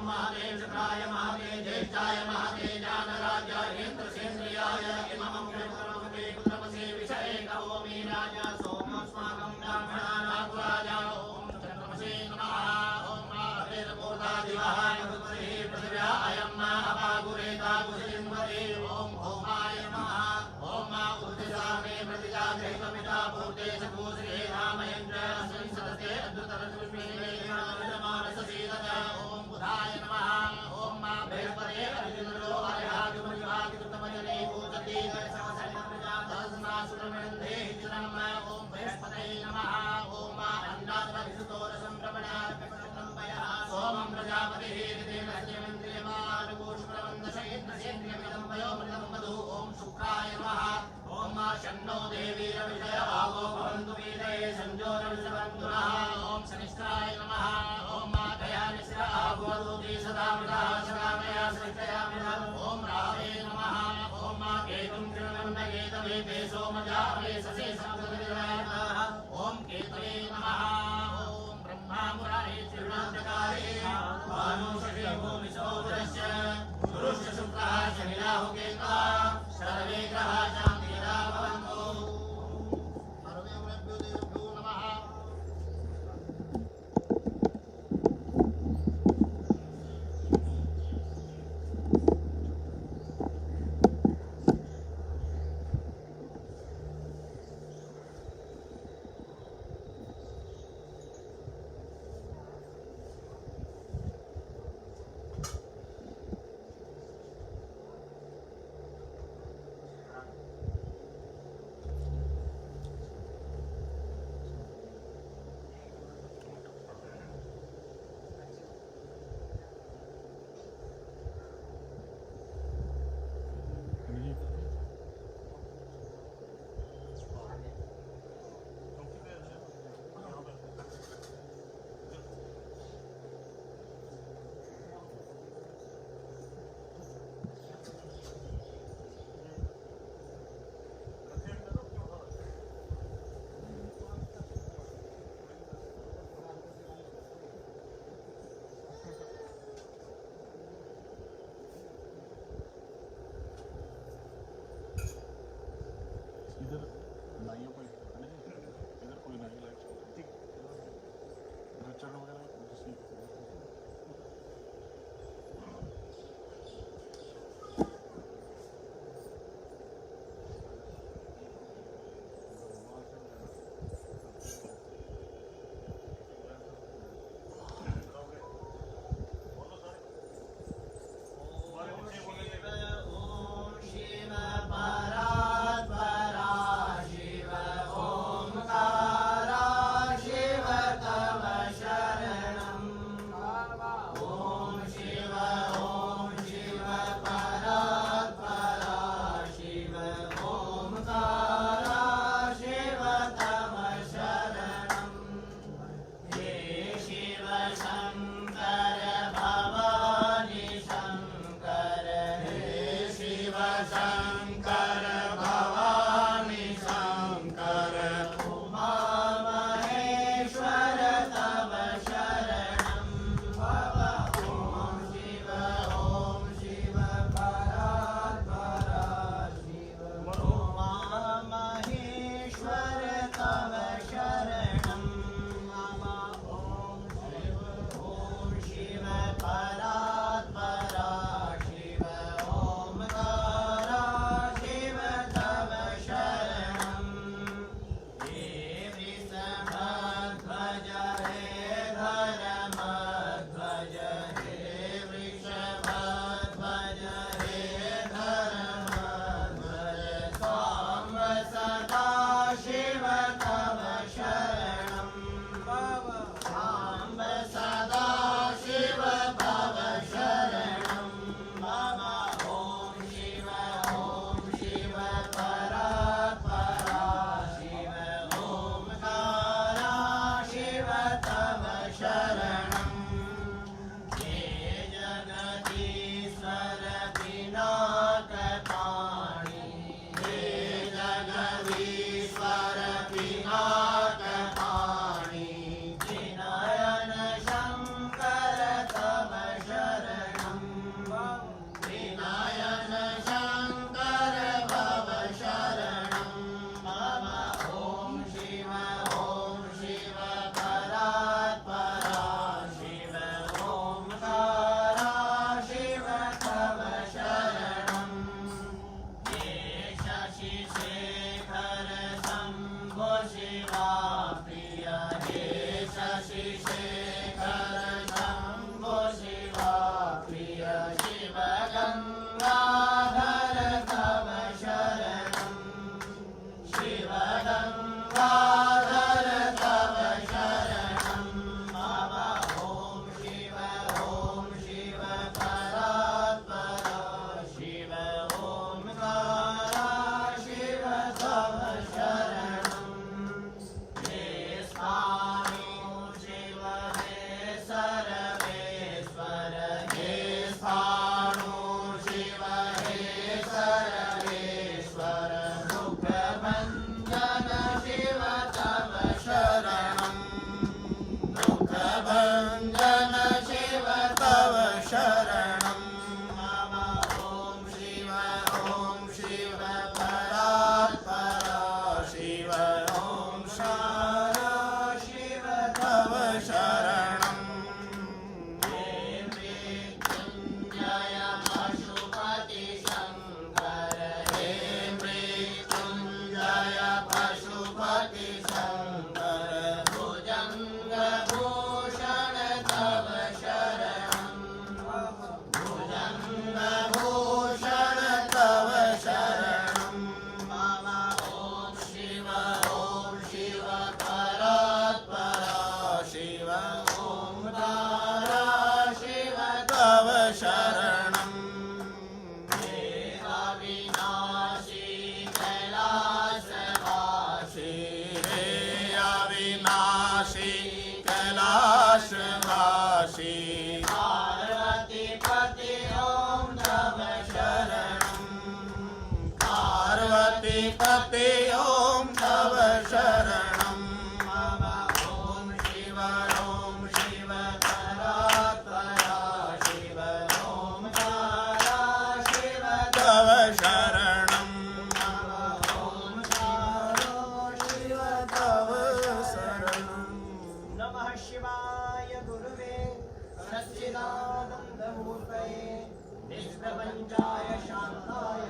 महादेशाय महादे ज्येष्ठाय महादे ज्ञानराजाय इंद्रसेन्द्रियाय इमं कृतमते कुतमसे विषये करोमि राजा सोमस्माकं ब्राह्मणानाग्राजा ओम चन्द्रमसे नमः ओम महादेवपूर्वादिवः नमस्ते पृथिव्या अयं अपागुरेता कुशलिन्वते ओम होमाय नमः ओम उर्दिशामे प्रतिजाग्रहितमिता पूर्ते सपूर्णे रामयन्द्र संसदते अद्भुतरश्मिने नमः ओम बुधाय नमः ओम बृहस्पते अर्जुनो अर्हाजुमयुहाकितमजने पूजते दशनासुरमणन्धे हिजनम ओम बृहस्पते नमः ओम अन्नाद्वभिसुतोरसंभ्रमणार्पितम्बयः सोमं प्रजापतिः ऋतेन श्रीमन्त्रियमानुपूष्परवन्दशयेन्द्रसेन्द्रियमिदं वयोमृतं ओम शुक्राय नमः ओम शन्नो देवी रविजय आवो भवन्तु वीरये संजोरविषबन्धुनः ओम शनिश्चराय नमः ओम गयानिश्र आभवतु सदा मृदा सदामया सृष्टयामिदम् ओम रावे नमः ओम केतुं कृण्वन्नकेतवे ते सोमजावे ससे संगतविरायः ओम केतवे नमः ओम ब्रह्मामुरारे त्रिगुणान्तकारे भानुषे भूमिसौरस्य गुरुश्च शुक्रः शनिराहुकेतः सर्वे ग्रहाः शान्तिदा भवन्तु सर्वेभ्यो देवेभ्यो नमः सहस्राक्षी पार्वतीपते ॐ तव शरणम् पार्वतीपते ॐ तव शरणम् मम ॐ शिव परात्परा शिव ओंकारा शिव तव शरणम् मम ॐ शिव तव शरणम् नमः शिवाय गुरुवे सच्चिदानन्दमूर्तये निष्प्रपञ्चाय शान्ताय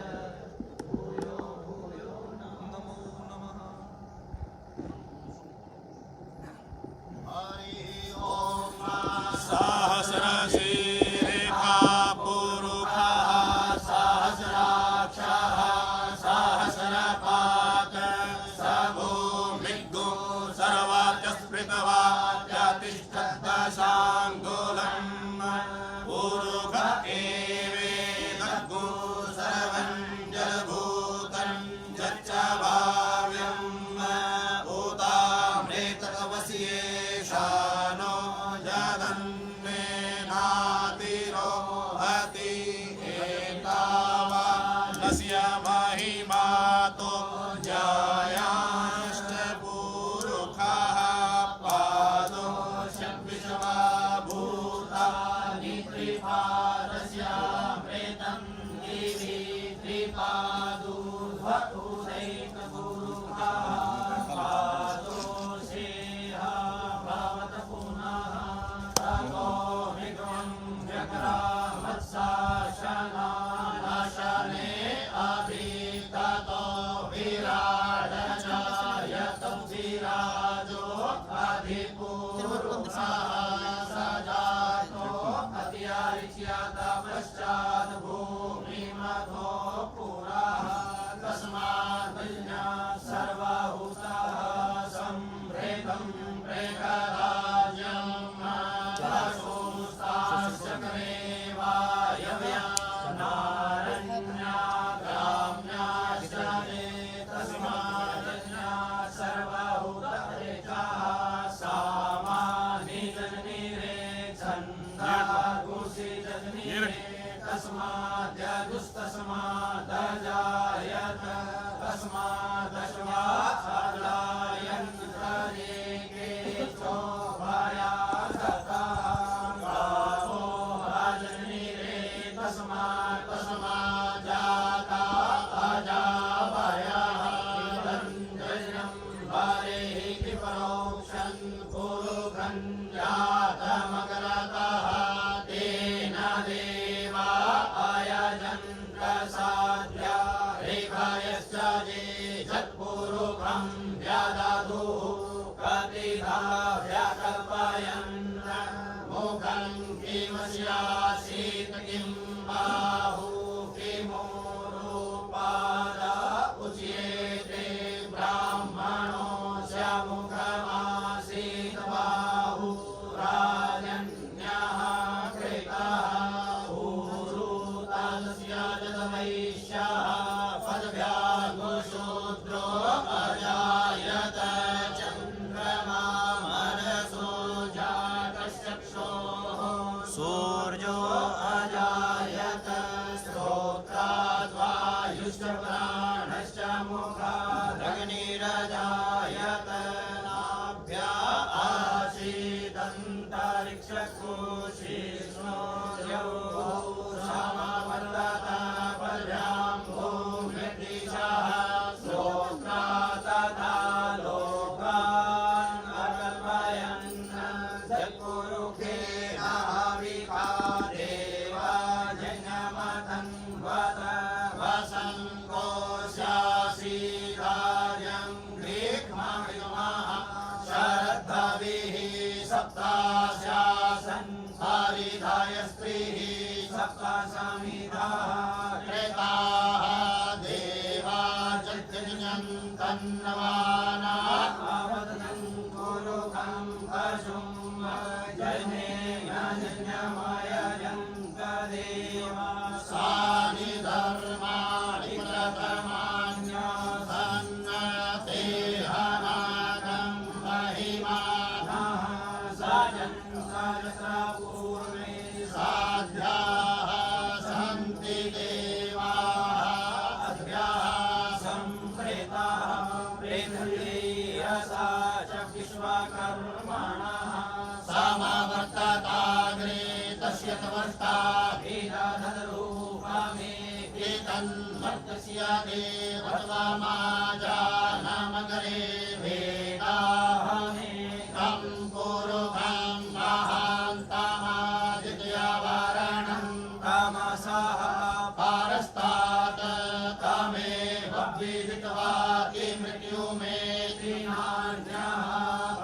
भूयो भूयो नमो नमः। हरि ओम सहस्रशीर्षा पुरुषः सहस्राक्षः सहस्रपाद स भूमिग्गो सर्वात्यस्मृतवात्यतिष्ठद्दशाङ्गुलम् पुरुष एवेदग्गो सर्वं जलभूतं यच्च भाव्यम् भूतामृतवस्येषानो जगन्नेनातिरोहति एतावानस्य महिमातो जायाष्टपुरुषः पादो शब्विषवा भूतानि त्रिपादस्यामृतं दिवि त्रिपादूर्ध्वपुरैकपुरुषः पादो श्रेयः भवत पुनः ततो विक्रमं व्यक्रामत्साशनाशने अभिततो विराडचायतो विराजो अधिपूर्वः सजातो अत्यारिच्यत पश्चात् भूमिमथो पुरः तस्मात् सर्वभूतः सम्भृतं प्रेकराज्यं दशोस्ताश्चक्रे वायव्यानारण्या ग्राम्याश्च तस्मादन्या सर्वभूतरेखः सामानि जननीरे छन्दागुषिजनीरे तस्माद्यजुस्तस्मादजायत तस्मादश्वादायन्तरेके चोभया गतः गावो राजनीरे तस्माजाता अजाभयः रञ्जनं हरेः कृपरोक्षन् पुरुषं जातमकरतः तेन देवा अयजन्त साध्या रेखायश्च ये जत्पुरुषं व्यदधुः कतिधा व्यकल्पयन् मुखं किमस्यासीत् किं बाहु किमोरुपाद उच्येते ब्राह्मणोऽस्य मुखमासीत् बाहु राजन्यः कृतः ऊरु तस्य जतवैश्यः पदव्यागुशूद्रो अजायत चन्द्रमा मनसो जातश्चक्षोः सूर्यो अजायत स्तोत्राद्वायुश्च प्राणश्च मुखादग्निरजायत नाभ्या आसीदन्तरिक्षकोशिष्णो समवर्तत पद्भ्यां भूमिर्दिशः स्तोत्रा तथा लोकान् अकल्पयन् जत्पुरुषेण हविषा देवा जन्मतन्वत वसन्तोऽस्यासीदार्यं ग्रीक्ष्ममृगमः शरद्भविः सप्तास्यासन् हरिधाय स्त्रीः सप्तासमिधाः कृताः देवा जन्यन्तन्नवानाः वदनं पुरुषं पशुं जनेयजन्यमयजन्त देवा सानि धर्माणि प्रथमान्यसन्नते हनाकं महिमानः सजन् सहस्रपूर्णे साध्याः सन्ति देवाः अद्याः संप्रेताः प्रेतयसा च विश्वकर्मणः समावर्तताग्रे तस्य तवर्ताभिधानरूपमे एतन्मर्तस्य देवत्वमाजानमगरे वेदाहमेकं पुरुषं महान्तमादित्यवारणं तमसः पारस्तात् तमेव विदित्वा मृत्युमेतिनान्यः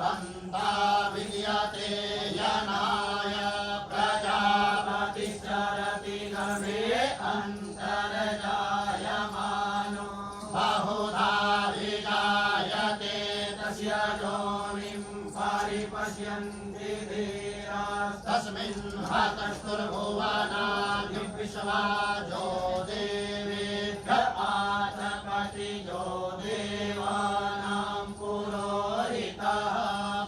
पन्था विद्यते यनाय प्रजापतिश्चरति गणे अन्तर्जायमानो बहुधा विजायते तस्य योनिं परिपश्यन्ति धीराः तस्मिन् हतस्तुर्भुवनादिविश्वाजो देवेभ्य आतपतिजो देवानां पुरोहितः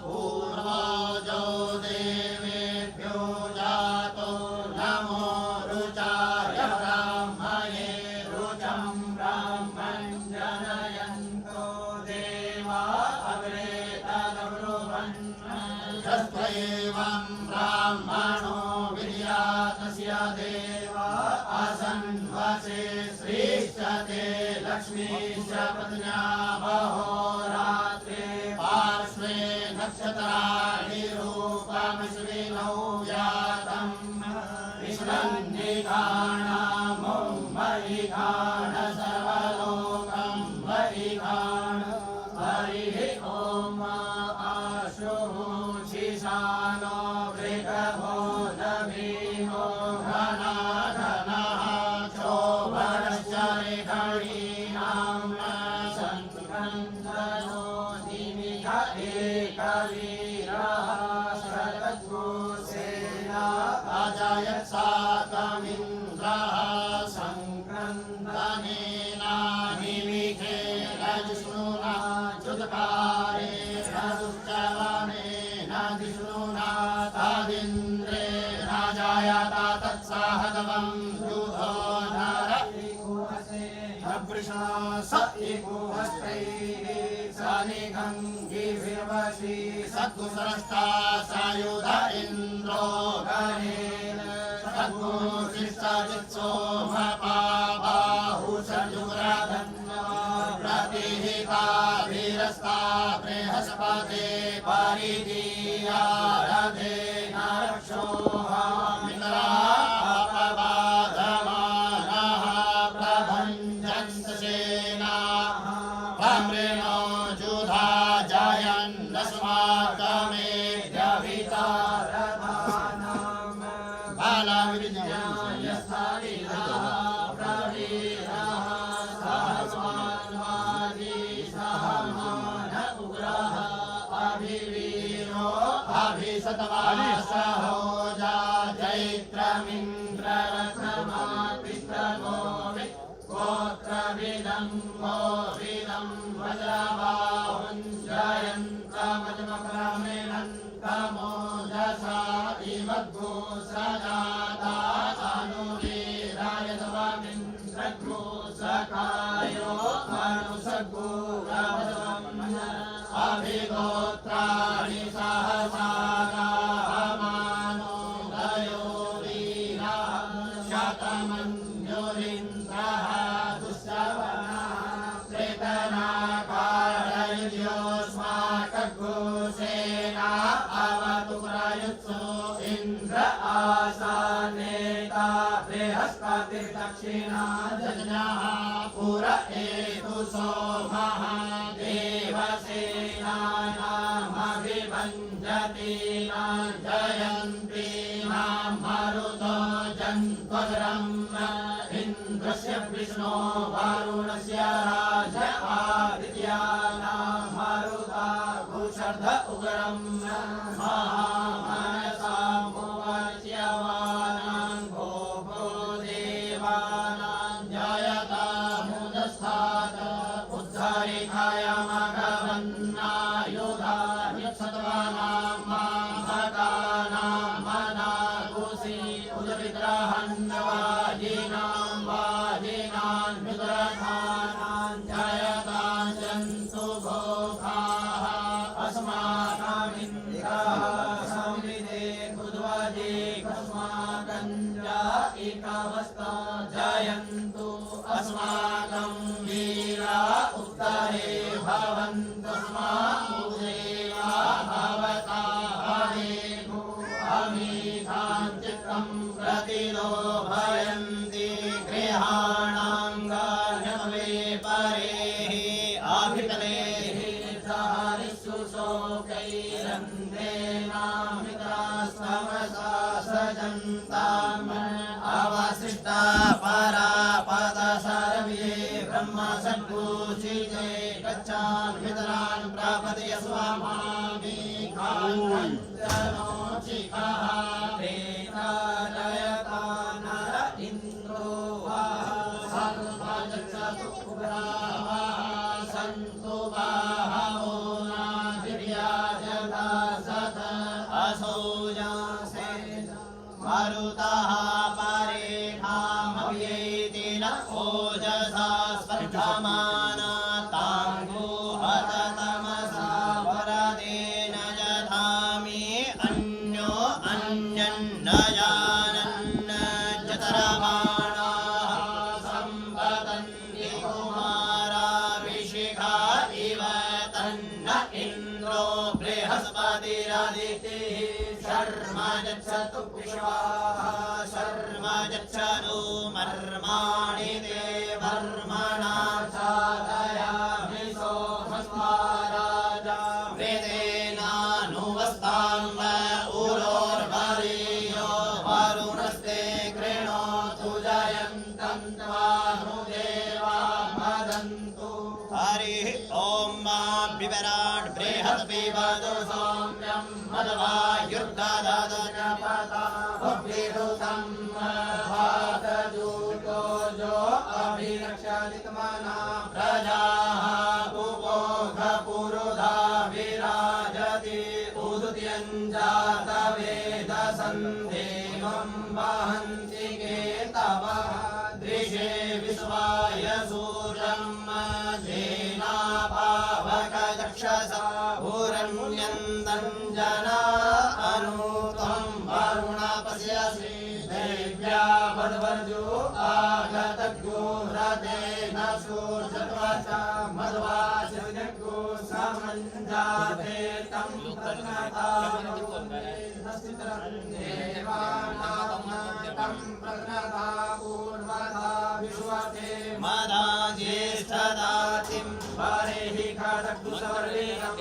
पूर्वजो देवेभ्यो जातो नमो रुचाय ब्राह्मणे रुचं ब्राह्मं जनयन्तो देवा अग्रे तदब्रुवन् यस्त्वैवं ब्राह्मणो विद्यातस्य देवा असन्वसे श्रीश्च ते लक्ष्मीश्च पत्न्या अहोरात्रे पार्श्वे नक्षत्राणि रूपमश्विनौ जातं विश्वन्निघाणमो मयिघाण सर्वलोकं मयिघाण हरिः ॐ आशुः शिशानो वृषभो दभीमो घनाघनः क्षोभणश्च रेखणीनां सङ्क्रन्दनो निमिष एकवीरः शरद्भूषेना अजयत् साकमिन्द्रः सङ्क्रन्दनेना निमिखे रजस्नुना चुत्कारे रजुश्चवनेन जिष्णुना तदिन्द्रे राजायता तत्साहगवं युधो नर वृषा स इकुहस्तैः सनिघङ्गिभिर्वशी सद्गुसरस्ता सायुध इन्द्रो गणेन सद्गुशिष्टजित्सोमपाबाहु सयुग्रधन्वा प्रतिहिताभिरस्ता बृहस्पते परिदीयारधेन रक्षोहामित्रापवादमानः प्रभञ्जन्त सेनाः भ्रमृणो जुधा जयन्नस्माकमेध्यभितारथानाम् बालाविज्ञाय स्थानिनः प्रवीरः सहस्वान्वादी सहमान उग्रः अभिवीरो अभिशतवासहो चैत्रमिन्द्ररथमापिष्टगो गोत्रविदं मोविदं वज्रबाहुञ्जयन्तमजमक्रमेणन्तमोजसा इमद्घोषजाता तनुवीराय तवमिन्द्रघोषकायो मनुषगोरवम् अभिगोत्राणि सहसागाहमानो दयो वीरः शतमन्युरिन्द्रः दुःश्रवणः प्रेतनाकारयोस्माकघोषेणा अवतु प्रयुत्सो इन्द्र आसानेता बृहस्पतिर्दक्षिणा जज्ञः पुर एतु सोमः देवसेनानामभिभञ्जतीनां जयन्तीनां मरुतो जन्त्वग्रम् इन्द्रस्य विष्णो वरुणस्य राज आदित्यानां मरुता भूषर्ध उग्रम् महामनसां भुवत्यवानां भो देवानां जयतामुदस्थात् उद्धरिखाय मघवन्नायुधान्यत्सत्त्वानां माहकानां एकवस्ता जयन्तु अस्माकं वीरा उत्तरे भवन्तु अस्माकं देवा भवता हरेषु अमीधां चित्तं प्रतिलोभयन्ति गृहाणां गार्हवे परेः अभितलेः चारिषु शोकैरन्ध्रेणामृतास्तमसा सजन्ताम् अवशिष्टा परापद सर्वे ब्रह्म सद्भूषिते गच्छामि पितरान् प्रापदय स्वामामि खाञ्चनोचिकः प्रेतालयता नर इन्द्रो सर्वजगत्सु कुबराः सन्तु बाहवो नादिव्याजता सत असो जासे मरुतः परेखामव्येति न ओजसा स्पर्धमाना ताङ्गो हततमसा वरदेन यथामि अन्यो अन्यन्न जानन् जतरमाणाः सम्पतन्ति कुमाराभिषिखा इव तन्न इन्द्रो बृहस्पतिरदितिः शर्म यच्छतु विश्वाः शर्म यच्छनु मर्माणि ते वर्मणा चादयामि सोमस्माराजा वेदेनानुवस्ताम् उरोर्वरीयो वरुणस्ते कृणोतु जयन्तं त्वानुदेवा मदन्तु हरिः ॐ बिवराट् बृहत् पिबतु सौम्यं मद्वायुर्ददजपता भव्येरुतं भातजूतो जो अभिरक्षदितमना प्रजाः पुपोधपुरुधा विराजति उदुत्यञ्जातवेदसन्देवं वहन्ति केतवः दृशे विश्वाय सूर्यं जेनापावकचक्षसा भूरण्यन्दं जना अनुतं वरुण पश्यसि देव्या वद्वर्जो आगतग्यो ह्रदेन सूर्यत्वचा मध्वाचर्यग्यो समञ्जाते तं प्रज्ञाता देवानां प्रज्ञाता पूर्वथा विश्वते मदा ज्येष्ठदातिं वरेः खड्गुसवर्णेनं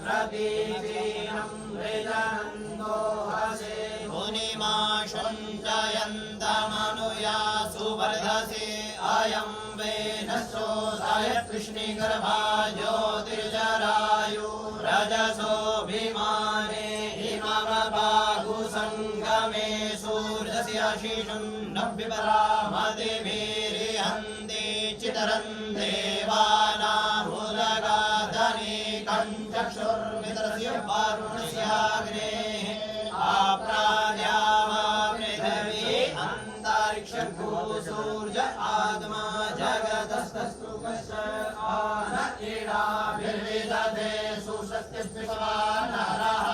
प्रदीपीनं वेदानन्दो हसे मुनिमाशं जयन्तमनुयासु वर्धसे अयं वेनसोदाय कृष्णिगर्भा ज्योतिर्जरायु रजसोऽभिमाने हिमप्रभागुसङ्गमे सूर्यस्याशिषं नव्यपरामदिभिरिहन्ति चितरं देवानामुदगाधनिकं चक्षुर्मित्रस्य वरुणस्याग्नेः आप्राद्यावा पृथिवी अन्तरिक्षभू सूर्य आत्मा जगतस्तस्तु कश्च आन इडाभिर्विदधे सुशक्तिस्विषवानरः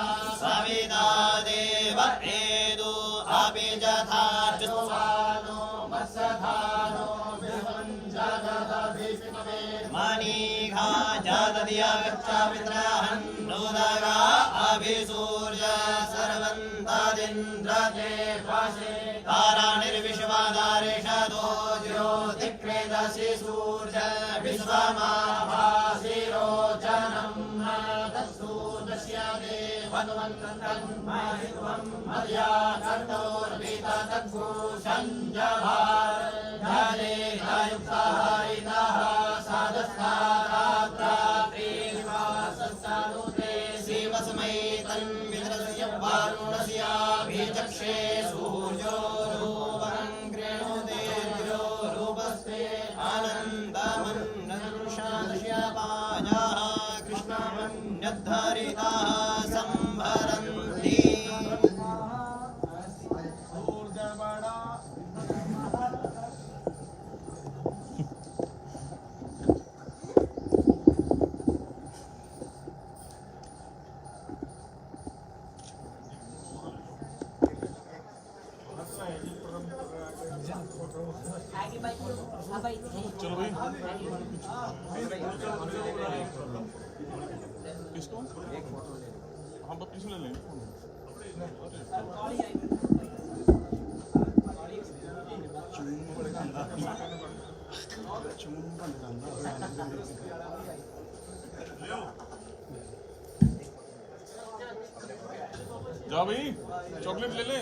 सविता देव एदो अपि जथा जुवानो वत्सधानो विभञ्जगदभिषिक्ते मणिघा जगद्यगच्छामित्रहन्नुदगा अभिसूर्य सर्वन्तदिन्द्रते वशे तारानिर्विश्वदारिषदो ज्योतिक्रेदसि सूर्य विश्वमाभासिरोचनं तत्सूर्यस्य देवन्वन्तन्महित्वं मर्या कर्तोर्विततद्भूषञ्जभार धलेनयुक्तहरितः सदस्तारात्रात्रिवासस्तनुते शिवस्मै तन्मित्रस्य वारुणस्याभिचक्षे सूर्यो रूपं कृणुते द्यो रूपस्ते आनन्दमन्नरुषादश्यपाजाः कृष्णमन्यद्धरिताः संभरन्ति चलो भाई किसको हम बस पीछे ले लेंगे जा भाई चॉकलेट ले ले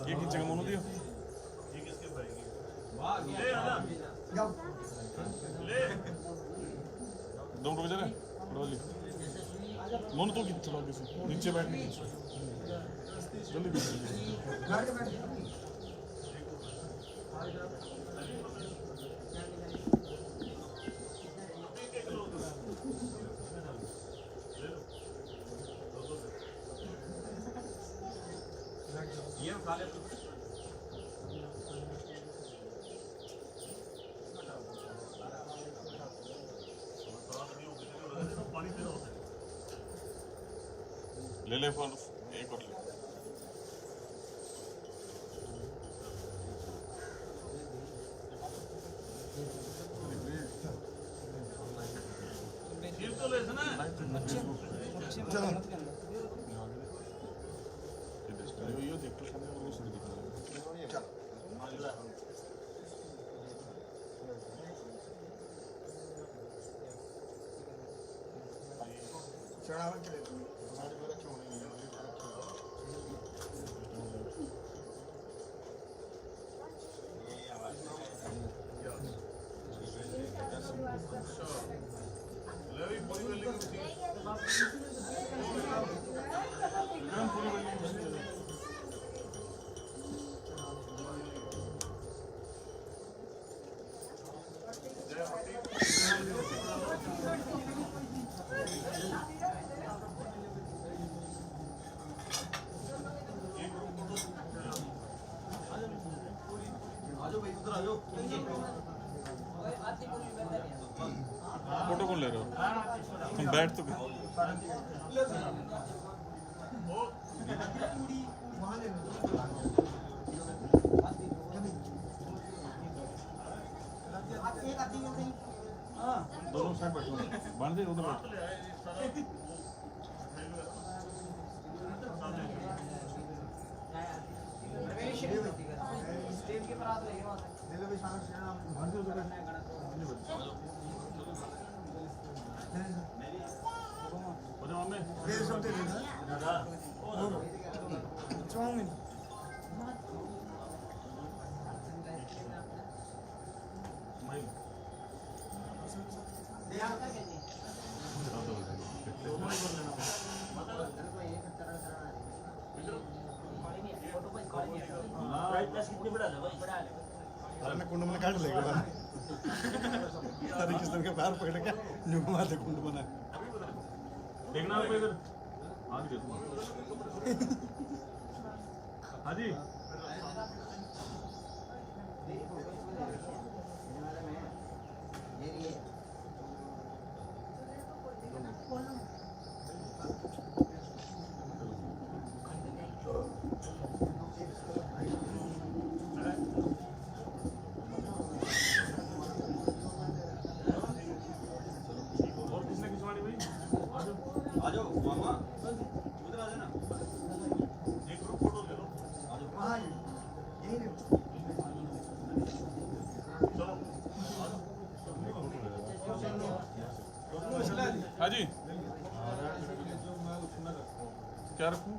ये खींचेगा मोनू दियो दो रुपए जरा वाली मोनू तो कितना थोड़ा किसी नीचे बैठ जल्दी ले ले फोन एक और ले ये देखो सामने वो सुन दिखा चढ़ावन के लिए हमारे मेरा क्यों नहीं है फोटो कौन ले रहे हो तुम बैठ तो दोनों साइड बैठो बांध दे उधर बैठ अरे कुंड में काट लेगा अरे किस तरह के पैर पकड़ के न्यू मारते कुंड बना देखना आप इधर आगे देखो हाजी हाजी क्या रखूं